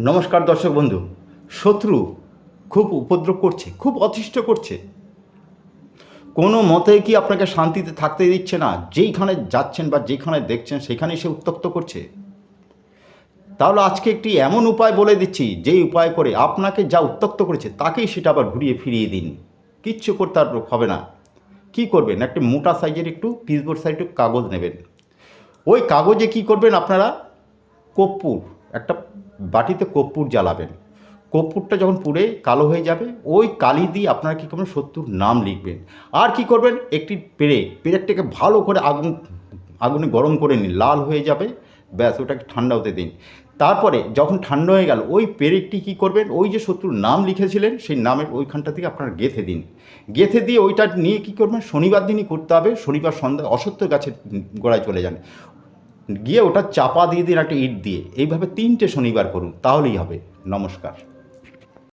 নমস্কার দর্শক বন্ধু। শত্রু খুব উপদ্রব করছে, খুব অতিষ্ঠ করছে, কোনো মতে কি আপনাকে শান্তিতে থাকতে দিচ্ছে না। যেইখানে যাচ্ছেন বা যেখানে দেখছেন সেখানেই সে উত্ত্যক্ত করছে। তাহলে আজকে একটি এমন উপায় বলে দিচ্ছি, যেই উপায় করে আপনাকে যা উত্ত্যক্ত করেছে তাকেই সেটা আবার ঘুরিয়ে ফিরিয়ে দিন। কিচ্ছু করতে আর হবে না। কি করবেন, একটা মোটা সাইজের একটু পিসবোর্ড সাইজের কাগজ নেবেন। ওই কাগজে কি করবেন আপনারা, কর্পূর, একটা বাটিতে কর্পূর জ্বালাবেন। কর্পূরটা যখন পুড়ে কালো হয়ে যাবে, ওই কালি দিয়ে আপনারা কী করবেন, শত্রুর নাম লিখবেন। আর কি করবেন, একটি পেরেকটাকে ভালো করে আগুনে গরম করে নিন, লাল হয়ে যাবে, ব্যাস ওটাকে ঠান্ডা হতে দিন। তারপরে যখন ঠান্ডা হয়ে গেল, ওই পেরেকটি কী করবেন, ওই যে শত্রুর নাম লিখেছিলেন সেই নামের ওইখানটা থেকে আপনারা গেঁথে দিন। গেঁথে দিয়ে ওইটা নিয়ে কী করবেন, শনিবার দিনই করতে হবে। শনিবার সন্ধ্যায় অশ্বত্থ গাছের গোড়ায় চলে যান, গিয়ে ওটা চাপা দিয়ে দিন একটা ইট দিয়ে। এইভাবে 3টে শনিবার করুন, তাহলেই হবে। নমস্কার।